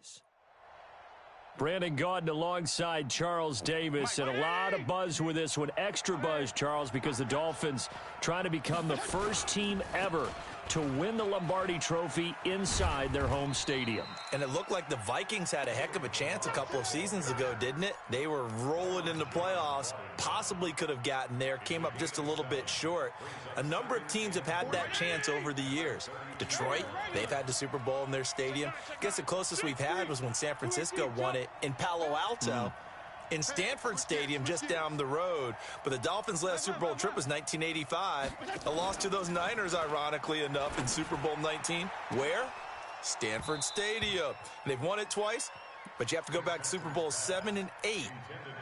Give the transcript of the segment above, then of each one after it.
Cowboys. Brandon Gaudin alongside Charles Davis, and a lot of buzz with this one. Extra buzz, Charles, because the Dolphins trying to become the first team ever to win the Lombardi Trophy inside their home stadium. And it looked like the Vikings had a heck of a chance a couple of seasons ago, didn't it? They were rolling in the playoffs, possibly could have gotten there, came up just a little bit short. A number of teams have had that chance over the years. Detroit, they've had the Super Bowl in their stadium. I guess the closest we've had was when San Francisco won it in Palo Alto. In Stanford Stadium just down the road. But the Dolphins' last Super Bowl trip was 1985. A loss to those Niners, ironically enough, in Super Bowl 19. Where? Stanford Stadium. And they've won it twice, but you have to go back to Super Bowl 7 and 8.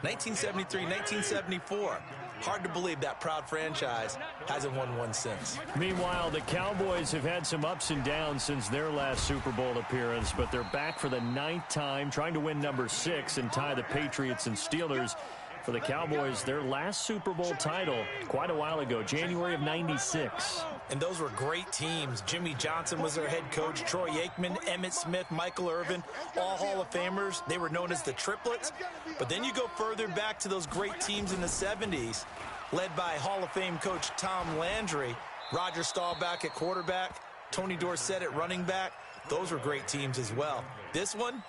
1973, 1974. Hard to believe that proud franchise hasn't won one since. Meanwhile, the Cowboys have had some ups and downs since their last Super Bowl appearance, but they're back for the 9th time, trying to win number 6 and tie the Patriots and Steelers. For the Cowboys, their last Super Bowl title quite a while ago, January of '96. And those were great teams. Jimmy Johnson was their head coach, Troy Aikman, Emmitt Smith, Michael Irvin, all Hall of Famers. They were known as the Triplets. But then you go further back to those great teams in the 70s, led by Hall of Fame coach Tom Landry, Roger Staubach at quarterback, Tony Dorsett at running back. Those were great teams as well. This one,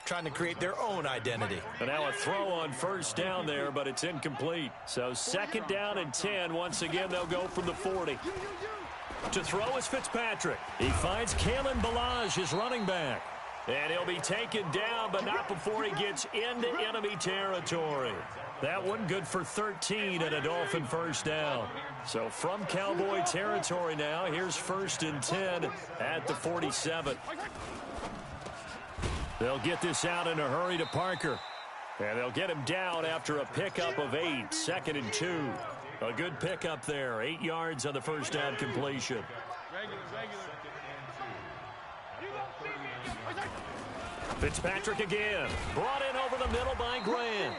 trying to create their own identity. And now a throw on first down there, but it's incomplete. So 2nd down and 10. Once again, they'll go from the 40. To throw is Fitzpatrick. He finds Kalen Ballage, his running back. And he'll be taken down, but not before he gets into enemy territory. That one good for 13 and a Dolphin first down. So from Cowboy territory now, here's 1st and 10 at the 47. They'll get this out in a hurry to Parker. And they'll get him down after a pickup of 8. 2nd and 2. A good pickup there. 8 yards on the first down completion. Fitzpatrick again. Brought in over the middle by Grant.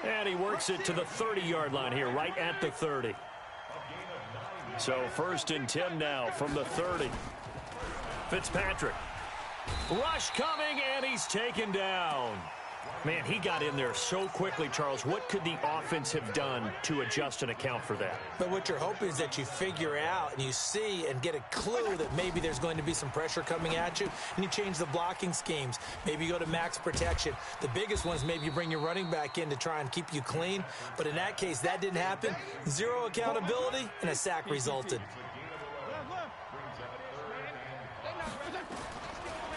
And he works it to the 30-yard line here, right at the 30. So 1st and 10 now from the 30. Fitzpatrick. Rush coming, and he's taken down. Man, he got in there so quickly, Charles. What could the offense have done to adjust and account for that? But what you're hoping is that you figure out and you see and get a clue that maybe there's going to be some pressure coming at you, and you change the blocking schemes. Maybe you go to max protection. The biggest one is maybe you bring your running back in to try and keep you clean. But in that case, that didn't happen. 0 accountability, and a sack resulted.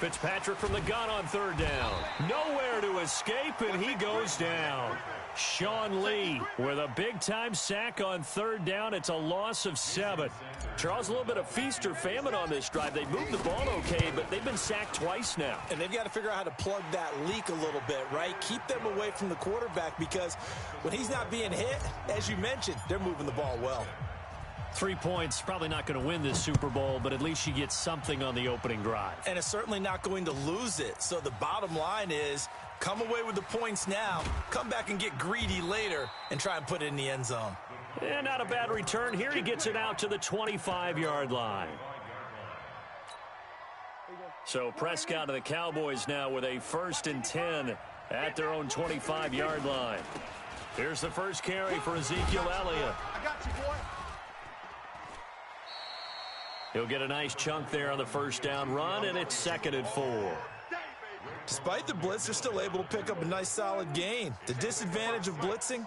Fitzpatrick from the gun on 3rd down. Nowhere to escape, and he goes down. Sean Lee with a big-time sack on 3rd down. It's a loss of 7. Charles, a little bit of feast or famine on this drive. They moved the ball okay, but they've been sacked twice now. And they've got to figure out how to plug that leak a little bit, right? Keep them away from the quarterback, because when he's not being hit, as you mentioned, they're moving the ball well. 3 points, probably not going to win this Super Bowl, but at least you get something on the opening drive. And it's certainly not going to lose it. So the bottom line is, come away with the points now, come back and get greedy later, and try and put it in the end zone. And not a bad return here. He gets it out to the 25-yard line. So Prescott and the Cowboys now with a 1st and 10 at their own 25-yard line. Here's the first carry for Ezekiel Elliott. I got you, boy. He'll get a nice chunk there on the first down run, and it's 2nd and 4. Despite the blitz, they're still able to pick up a nice solid gain. The disadvantage of blitzing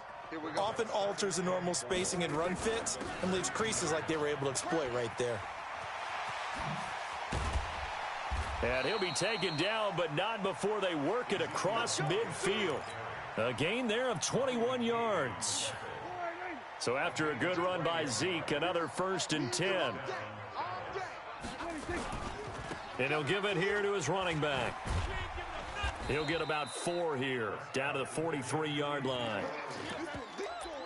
often alters the normal spacing and run fits and leaves creases like they were able to exploit right there. And he'll be taken down, but not before they work it across midfield. A gain there of 21 yards. So after a good run by Zeke, another 1st and 10. And he'll give it here to his running back. He'll get about 4 here, down to the 43-yard line.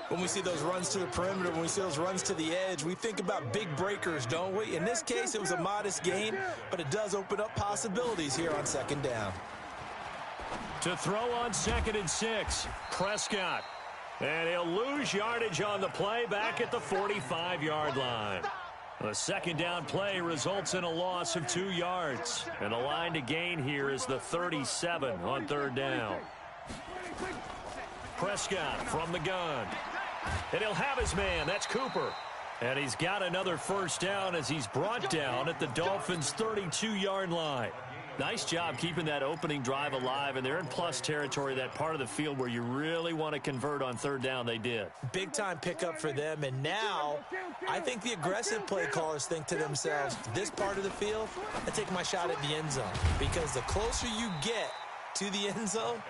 When we see those runs to the perimeter, when we see those runs to the edge, we think about big breakers, don't we? In this case, it was a modest gain, but it does open up possibilities here on 2nd down. To throw on 2nd and 6, Prescott. And he'll lose yardage on the play back at the 45-yard line. The second down play results in a loss of 2 yards. And the line to gain here is the 37 on third down. Prescott from the gun. And he'll have his man. That's Cooper. And he's got another first down as he's brought down at the Dolphins' 32-yard line. Nice job keeping that opening drive alive, and they're in plus territory, that part of the field where you really want to convert on third down. They did. Big-time pickup for them, and now I think the aggressive play callers think to themselves, this part of the field, I take my shot at the end zone, because the closer you get to the end zone,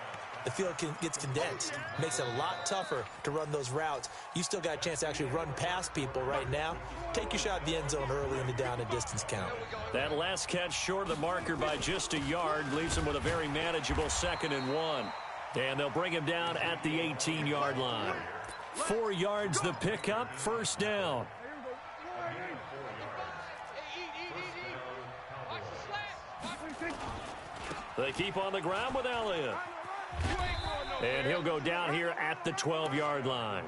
the field gets condensed. Makes it a lot tougher to run those routes. You still got a chance to actually run past people right now. Take your shot at the end zone early in the down and distance count. That last catch short of the marker by just a yard leaves him with a very manageable 2nd and 1. And they'll bring him down at the 18-yard line. 4 yards the pickup, first down. They keep on the ground with Elliott. And he'll go down here at the 12-yard line.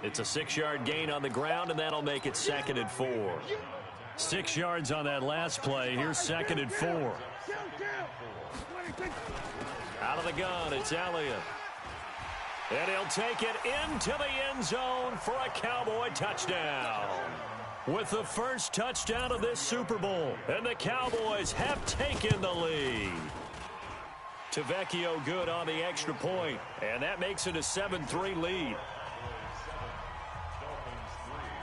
It's a 6-yard gain on the ground, and that'll make it 2nd and 4. 6 yards on that last play. Here's 2nd and 4. Out of the gun, it's Elliott. And he'll take it into the end zone for a Cowboy touchdown. With the first touchdown of this Super Bowl, and the Cowboys have taken the lead. Tavecchio good on the extra point, and that makes it a 7-3 lead.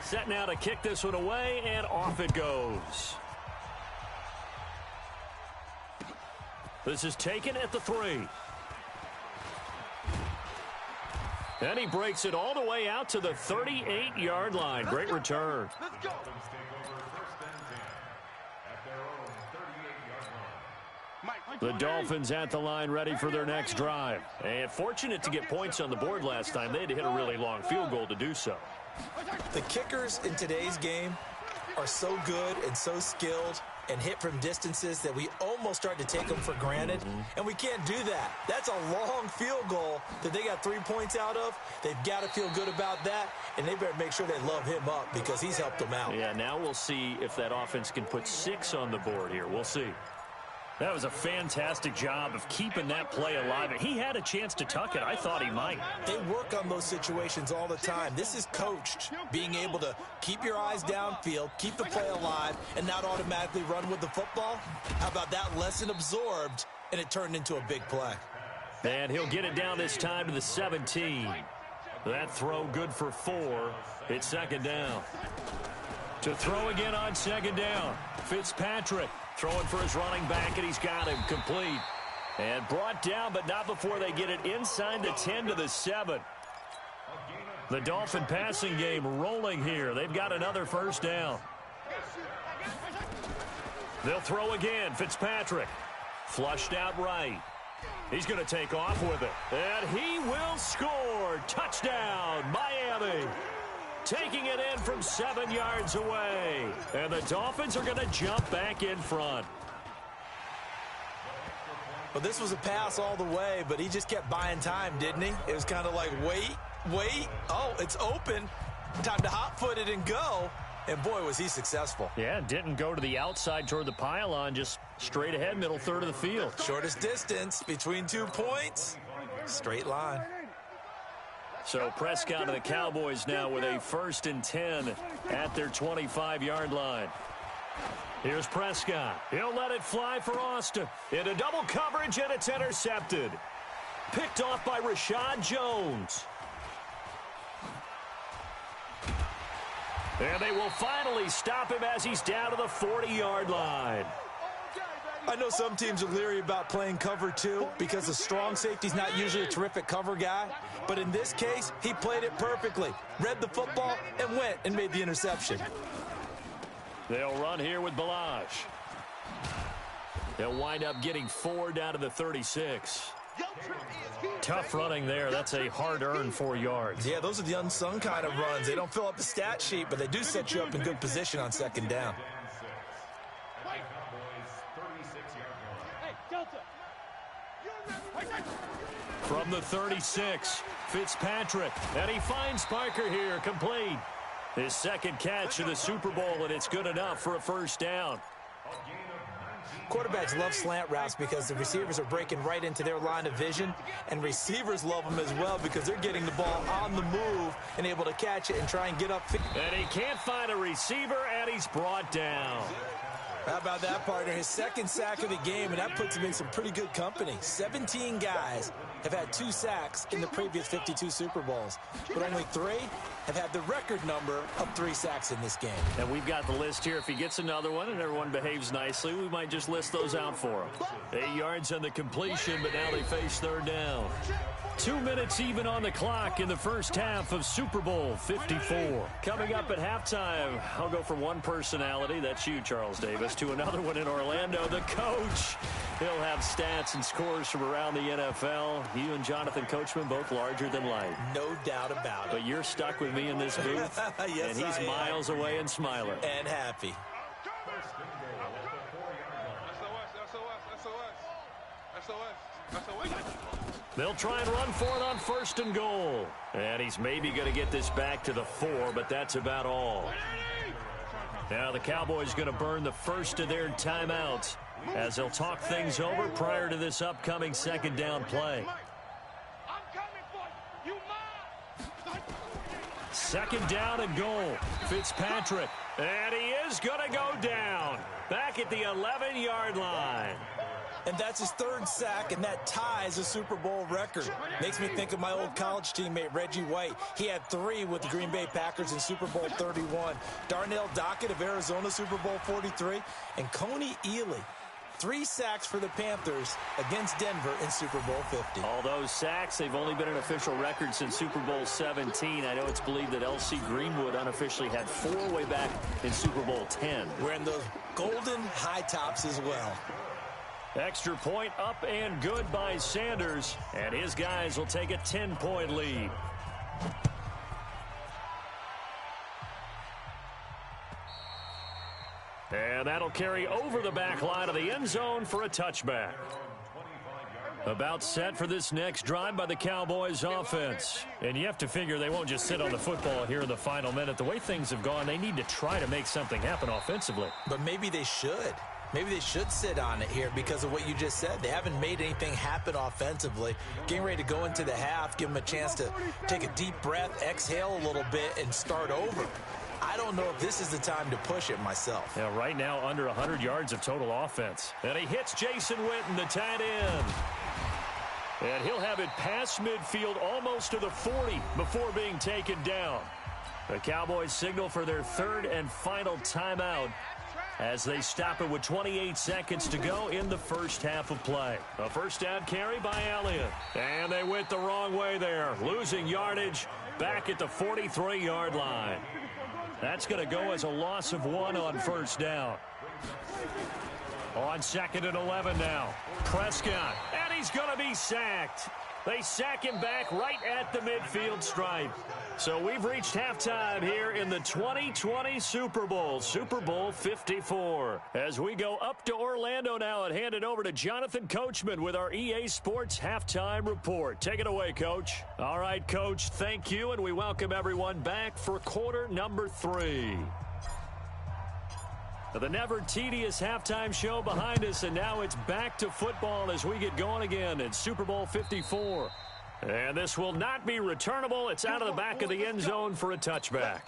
Set now to kick this one away, and off it goes. This is taken at the 3. And he breaks it all the way out to the 38-yard line. Great return. Let's go. The Dolphins at the line ready for their next drive. And fortunate to get points on the board last time. They had to hit a really long field goal to do so. The kickers in today's game are so good and so skilled and hit from distances that we almost start to take them for granted. And we can't do that. That's a long field goal that they got 3 points out of. They've got to feel good about that, and they better make sure they love him up because he's helped them out. Yeah, now we'll see if that offense can put 6 on the board here. We'll see. That was a fantastic job of keeping that play alive. And he had a chance to tuck it. I thought he might. They work on those situations all the time. This is coached, being able to keep your eyes downfield, keep the play alive, and not automatically run with the football. How about that lesson absorbed, and it turned into a big play. And he'll get it down this time to the 17. That throw good for 4. It's 2nd down. To throw again on 2nd down. Fitzpatrick throwing for his running back, and he's got him complete. And brought down, but not before they get it inside the 10 to the 7. The Dolphin passing game rolling here. They've got another first down. They'll throw again. Fitzpatrick flushed out right. He's going to take off with it. And he will score. Touchdown, Miami. Taking it in from 7 yards away. And the Dolphins are going to jump back in front. Well, this was a pass all the way, but he just kept buying time, didn't he? It was kind of like, wait. Oh, it's open. Time to hot-foot it and go. And, boy, was he successful. Yeah, didn't go to the outside toward the pylon, just straight ahead, middle third of the field. Shortest distance between 2 points. Straight line. So Prescott and the Cowboys now with a 1st and 10 at their 25-yard line. Here's Prescott. He'll let it fly for Austin. Into double coverage, and it's intercepted. Picked off by Rashad Jones. And they will finally stop him as he's down to the 40-yard line. I know some teams are leery about playing cover 2 because the strong safety's not usually a terrific cover guy. But in this case, he played it perfectly. Read the football and went and made the interception. They'll run here with Balazs. They'll wind up getting 4 down to the 36. Tough running there. That's a hard-earned 4 yards. Yeah, those are the unsung kind of runs. They don't fill up the stat sheet, but they do set you up in good position on 2nd down. From the 36, Fitzpatrick, and he finds Parker here, complete. His second catch of the Super Bowl, and it's good enough for a first down. Quarterbacks love slant routes because the receivers are breaking right into their line of vision, and receivers love them as well because they're getting the ball on the move and able to catch it and try and get up. And he can't find a receiver, and he's brought down. How about that, partner? His second sack of the game, and that puts him in some pretty good company. 17 guys have had 2 sacks in the previous 52 Super Bowls, but only 3 have had the record number of 3 sacks in this game. And we've got the list here. If he gets another one and everyone behaves nicely, we might just list those out for him. 8 yards on the completion, but now they face third down. 2 minutes even on the clock in the first half of Super Bowl 54. Coming up at halftime, I'll go from one personality, that's you, Charles Davis, to another one in Orlando, the coach. He'll have stats and scores from around the NFL. You and Jonathan Coachman both larger than life. No doubt about it. But you're stuck with me in this booth, yes, and he's miles away and smiling. And happy. They'll try and run for it on 1st and goal. And he's maybe going to get this back to the 4, but that's about all. Now the Cowboys going to burn the first of their timeouts as they'll talk things over prior to this upcoming second down play. Second down and goal. Fitzpatrick. And he is going to go down. Back at the 11-yard line. And that's his 3rd sack, and that ties a Super Bowl record. Makes me think of my old college teammate, Reggie White. He had 3 with the Green Bay Packers in Super Bowl 31. Darnell Dockett of Arizona, Super Bowl 43. And Coney Ely, 3 sacks for the Panthers against Denver in Super Bowl 50. All those sacks, they've only been an official record since Super Bowl 17. I know it's believed that L.C. Greenwood unofficially had 4 way back in Super Bowl 10. Wearing those golden high tops as well. Extra point up and good by Sanders, and his guys will take a 10-point lead. And that'll carry over the back line of the end zone for a touchback. About set for this next drive by the Cowboys offense. And you have to figure they won't just sit on the football here in the final minute. The way things have gone, they need to try to make something happen offensively. But maybe they should. Maybe they should sit on it here because of what you just said. They haven't made anything happen offensively. Getting ready to go into the half, give them a chance to take a deep breath, exhale a little bit, and start over. I don't know if this is the time to push it myself. Yeah, right now under 100 yards of total offense. And he hits Jason Witten, the tight end. And he'll have it past midfield almost to the 40 before being taken down. The Cowboys signal for their 3rd and final timeout as they stop it with 28 seconds to go in the first half of play. A first down carry by Elliott. And they went the wrong way there, losing yardage back at the 43-yard line. That's going to go as a loss of 1 on first down. On 2nd and 11 now. Prescott, and he's going to be sacked. They sack him back right at the midfield stripe. So we've reached halftime here in the 2020 Super Bowl, Super Bowl 54. As we go up to Orlando now and hand it over to Jonathan Coachman with our EA Sports Halftime Report. Take it away, Coach. All right, Coach, thank you, and we welcome everyone back for quarter number 3. The never tedious halftime show behind us, and now it's back to football as we get going again in Super Bowl 54. And this will not be returnable. It's out of the back of the end zone for a touchback.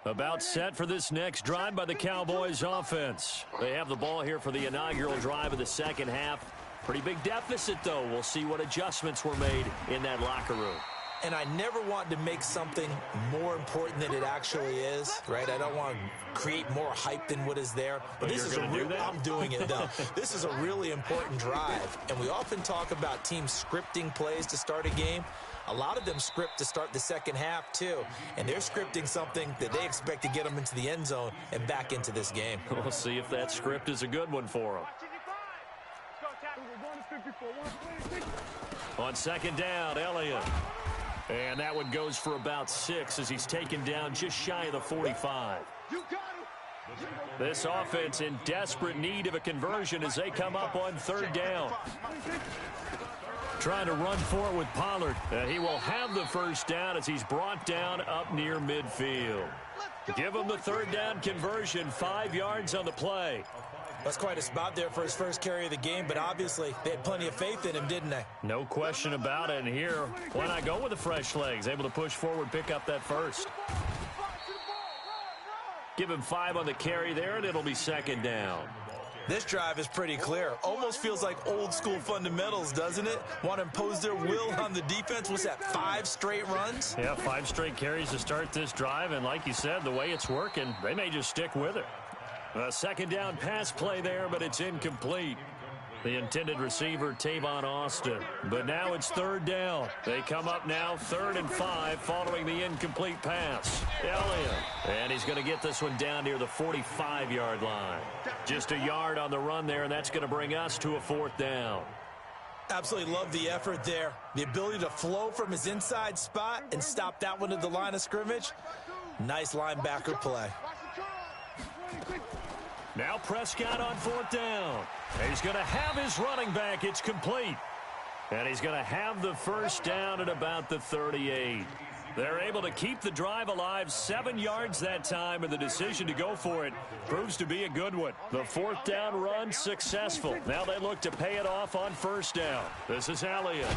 About set for this next drive by the Cowboys offense. They have the ball here for the inaugural drive of the second half. Pretty big deficit, though. We'll see what adjustments were made in that locker room. And I never want to make something more important than it actually is, right? I don't want to create more hype than what is there. But this is I'm doing it, though. This is a really important drive. And we often talk about teams scripting plays to start a game. A lot of them script to start the second half, too. And they're scripting something that they expect to get them into the end zone and back into this game. We'll see if that script is a good one for them. On second down, Elliott. And that one goes for about 6 as he's taken down just shy of the 45. This offense in desperate need of a conversion as they come up on third down. Trying to run for it with Pollard. He will have the first down as he's brought down up near midfield. Give him the third down conversion, 5 yards on the play. That's quite a spot there for his first carry of the game, but obviously they had plenty of faith in him, didn't they? No question about it. And here, why not go with the fresh legs? Able to push forward, pick up that first. Give him 5 on the carry there, and it'll be second down. This drive is pretty clear. Almost feels like old school fundamentals, doesn't it? Want to impose their will on the defense. What's that, 5 straight runs? Yeah, 5 straight carries to start this drive, and like you said, the way it's working, they may just stick with it. A second down pass play there, but it's incomplete. The intended receiver, Tavon Austin. But now it's third down. They come up now 3rd and 5 following the incomplete pass. Elliott. And he's going to get this one down near the 45-yard line. Just a yard on the run there, and that's going to bring us to a 4th down. Absolutely love the effort there. The ability to flow from his inside spot and stop that one at the line of scrimmage. Nice linebacker play. Now Prescott on 4th down. He's going to have his running back. It's complete. And he's going to have the first down at about the 38. They're able to keep the drive alive, 7 yards that time, and the decision to go for it proves to be a good one. The 4th down run successful. Now they look to pay it off on first down. This is Elliott.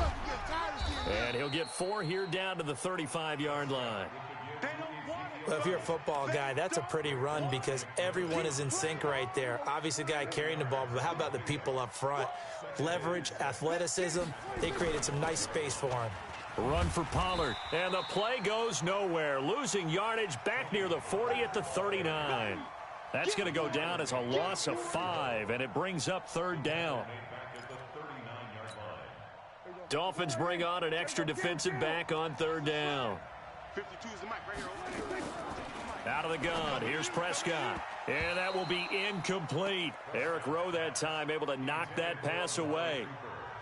And he'll get 4 here down to the 35-yard line. Well, if you're a football guy, that's a pretty run because everyone is in sync right there. Obviously, the guy carrying the ball, but how about the people up front? Leverage, athleticism, they created some nice space for him. Run for Pollard, and the play goes nowhere. Losing yardage back near the 40 at the 39. That's going to go down as a loss of 5, and it brings up 3rd down. Dolphins bring on an extra defensive back on 3rd down. Out of the gun, here's Prescott. And that will be incomplete. Eric Rowe that time able to knock that pass away.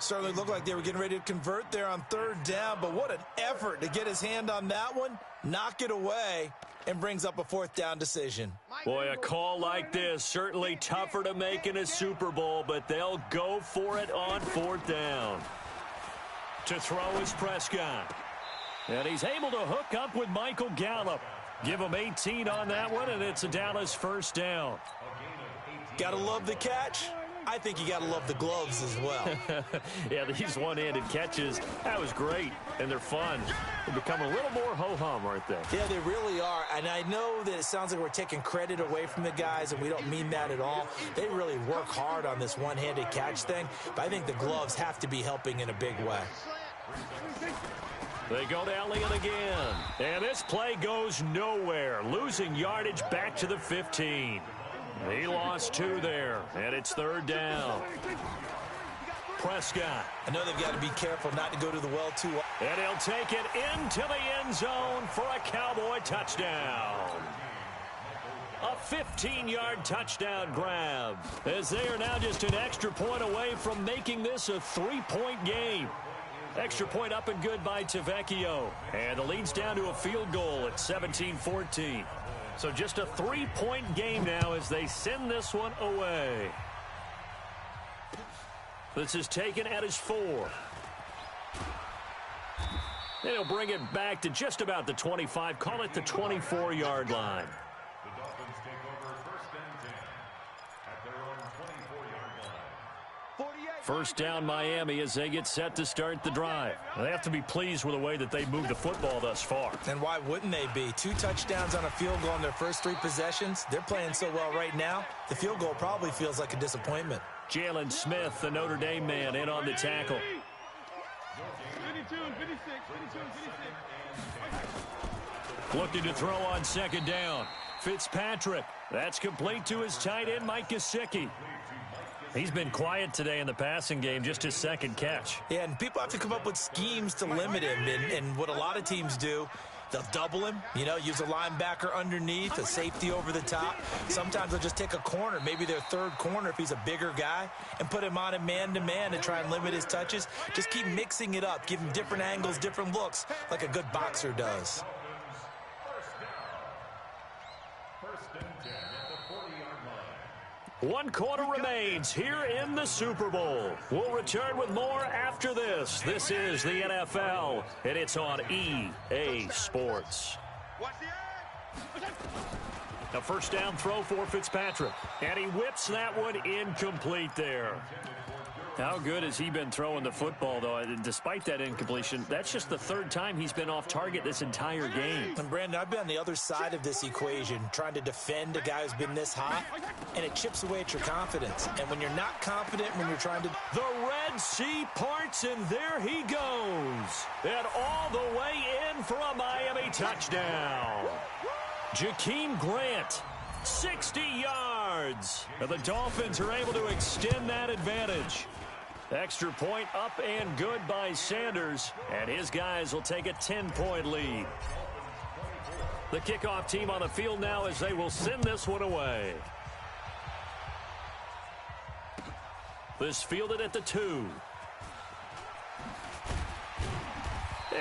Certainly looked like they were getting ready to convert there on 3rd down, but what an effort to get his hand on that one, knock it away, and brings up a 4th down decision. Boy, a call like this, certainly tougher to make in a Super Bowl, but they'll go for it on 4th down. To throw is Prescott. And he's able to hook up with Michael Gallup. Give him 18 on that one, and it's a Dallas first down. Gotta love the catch. I think you gotta love the gloves as well. Yeah, these one-handed catches, that was great, and they're fun. They become a little more ho-hum, aren't they? Yeah, they really are, and I know that it sounds like we're taking credit away from the guys, and we don't mean that at all. They really work hard on this one-handed catch thing, but I think the gloves have to be helping in a big way. They go to Elliott again. And this play goes nowhere. Losing yardage back to the 15. He lost 2 there, and it's 3rd down. Prescott. I know they've got to be careful not to go to the well too. And he'll take it into the end zone for a Cowboy touchdown. A 15-yard touchdown grab, as they are now just an extra point away from making this a 3-point game. Extra point up and good by Tavecchio. And the lead's down to a field goal at 17-14. So just a 3-point game now as they send this one away. This is taken at his 4. And he'll bring it back to just about the 25. Call it the 24-yard line. First down Miami as they get set to start the drive. They have to be pleased with the way that they moved the football thus far. And why wouldn't they be? 2 touchdowns on a field goal in their first 3 possessions. They're playing so well right now, the field goal probably feels like a disappointment. Jalen Smith, the Notre Dame man, in on the tackle. 52 and 56, 52 and 56. Looking to throw on second down. Fitzpatrick. That's complete to his tight end, Mike Gesicki. He's been quiet today in the passing game, just his 2nd catch. Yeah, and people have to come up with schemes to limit him. And what a lot of teams do, they'll double him, you know, use a linebacker underneath, a safety over the top. Sometimes they'll just take a corner, maybe their 3rd corner if he's a bigger guy, and put him on a man-to-man and try and limit his touches. Just keep mixing it up, give him different angles, different looks, like a good boxer does. 1 quarter remains here in the Super Bowl. We'll return with more after this. This is the NFL, and it's on EA Sports. A first down throw for Fitzpatrick, and he whips that one incomplete there. How good has he been throwing the football, though? Despite that incompletion, that's just the 3rd time he's been off target this entire game. And, Brandon, I've been on the other side of this equation, trying to defend a guy who's been this hot, and it chips away at your confidence. And when you're not confident, when you're trying to... The Red Sea parts, and there he goes. And all the way in for a Miami touchdown. Jakeem Grant, 60 yards. And the Dolphins are able to extend that advantage. Extra point up and good by Sanders, and his guys will take a 10-point lead. The kickoff team on the field now as they will send this one away. This fielded at the 2.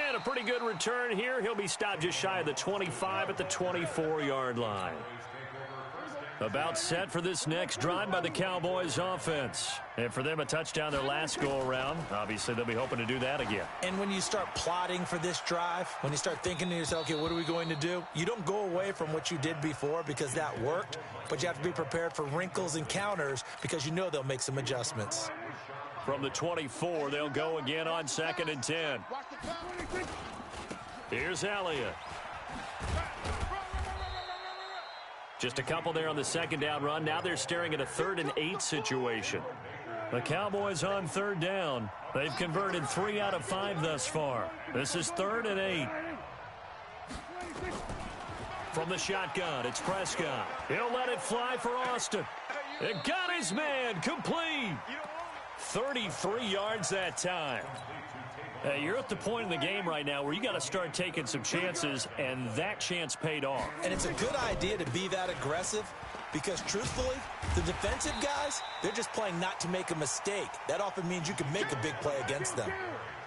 And a pretty good return here. He'll be stopped just shy of the 25 at the 24-yard line. About set for this next drive by the Cowboys offense. And for them, a touchdown their last go-around. Obviously, they'll be hoping to do that again. And when you start plotting for this drive, when you start thinking to yourself, okay, what are we going to do? You don't go away from what you did before because that worked, but you have to be prepared for wrinkles and counters because you know they'll make some adjustments. From the 24, they'll go again on 2nd and 10. Here's Elliott. Just a couple there on the 2nd down run. Now they're staring at a 3rd and 8 situation. The Cowboys on 3rd down. They've converted 3 out of 5 thus far. This is 3rd and 8. From the shotgun, it's Prescott. He'll let it fly for Austin. It got his man complete. 33 yards that time. You're at the point in the game right now where you got to start taking some chances, and that chance paid off. And it's a good idea to be that aggressive because, truthfully, the defensive guys, they're just playing not to make a mistake. That often means you can make a big play against them.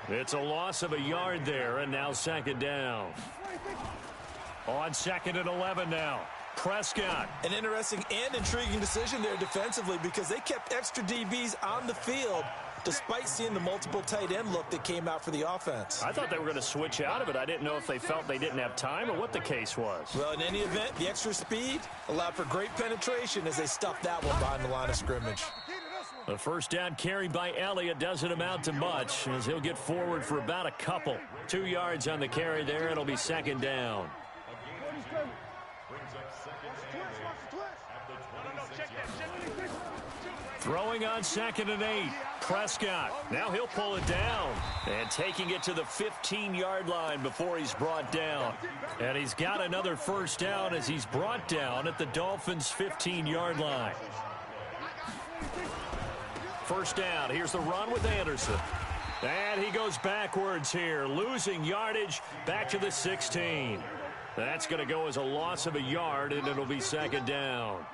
It's a loss of a yard there, and now 2nd down. On 2nd and 11 now. Prescott. An interesting and intriguing decision there defensively because they kept extra DBs on the field despite seeing the multiple tight end look that came out for the offense. I thought they were going to switch out of it. I didn't know if they felt they didn't have time or what the case was. Well, in any event, the extra speed allowed for great penetration as they stuffed that one behind the line of scrimmage. The first down carried by Elliott doesn't amount to much as he'll get forward for about a couple. 2 yards on the carry there. It'll be 2nd down. Throwing on 2nd and 8. Prescott. Now he'll pull it down. And taking it to the 15-yard line before he's brought down. And he's got another first down as he's brought down at the Dolphins' 15-yard line. First down. Here's the run with Anderson. And he goes backwards here, losing yardage back to the 16. That's going to go as a loss of a yard, and it'll be 2nd down.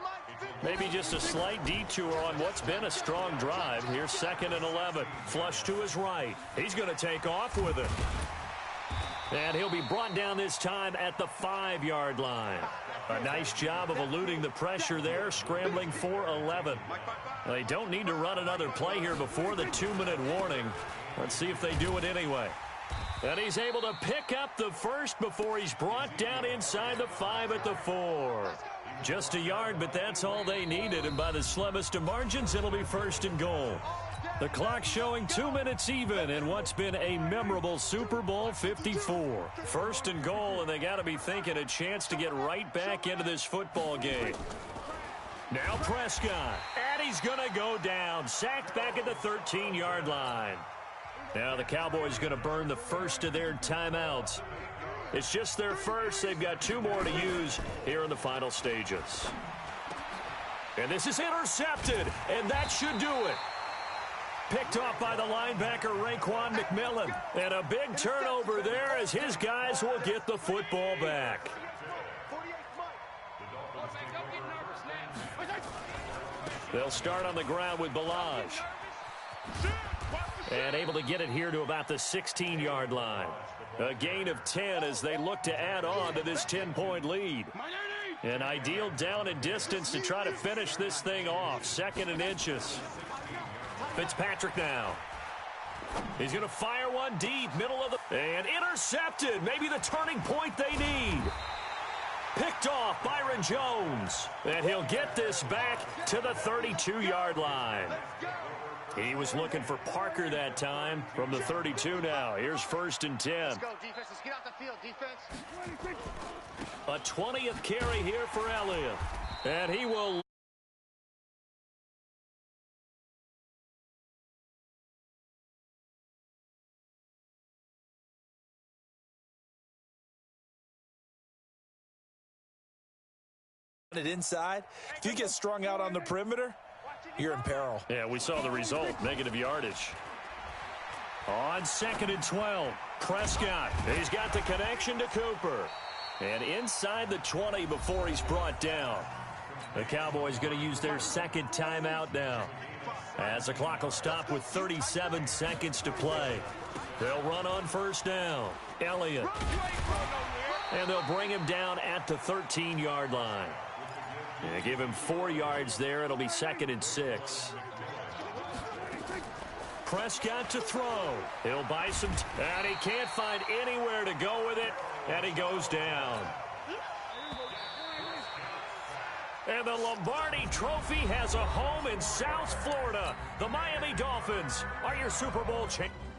Maybe just a slight detour on what's been a strong drive. Here's 2nd and 11. Flush to his right. He's going to take off with it. And he'll be brought down this time at the 5-yard line. A nice job of eluding the pressure there, scrambling for 11. They don't need to run another play here before the 2-minute warning. Let's see if they do it anyway. And he's able to pick up the first before he's brought down inside the 5 at the 4. Just a yard, but that's all they needed. And by the slimmest of margins, it'll be 1st and goal. The clock showing 2 minutes even in what's been a memorable Super Bowl 54. 1st and goal, and they got to be thinking a chance to get right back into this football game. Now Prescott, and he's going to go down. Sacked back at the 13-yard line. Now the Cowboys going to burn the first of their timeouts. It's just their first. They've got 2 more to use here in the final stages. And this is intercepted, and that should do it. Picked off by the linebacker, Raekwon McMillan. And a big turnover there as his guys will get the football back. They'll start on the ground with Balaj. And able to get it here to about the 16-yard line. A gain of 10 as they look to add on to this 10-point lead. An ideal down and distance to try to finish this thing off. 2nd and inches. Fitzpatrick now. He's going to fire one deep, middle of the... And intercepted. Maybe the turning point they need. Picked off Byron Jones. And he'll get this back to the 32-yard line. He was looking for Parker that time from the 32 now. Here's 1st and 10. Let's go, defense. Let's get out the field, defense. A 20th carry here for Elliott. And he will... it inside. If you get strung out on the perimeter, you're in peril. Yeah, we saw the result. Negative yardage. On 2nd and 12, Prescott. He's got the connection to Cooper. And inside the 20 before he's brought down. The Cowboys going to use their 2nd timeout now. As the clock will stop with 37 seconds to play. They'll run on 1st down. Elliott. And they'll bring him down at the 13-yard line. Yeah, give him 4 yards there. It'll be 2nd and 6. Prescott to throw. He'll buy some... and he can't find anywhere to go with it. And he goes down. And the Lombardi Trophy has a home in South Florida. The Miami Dolphins are your Super Bowl champions.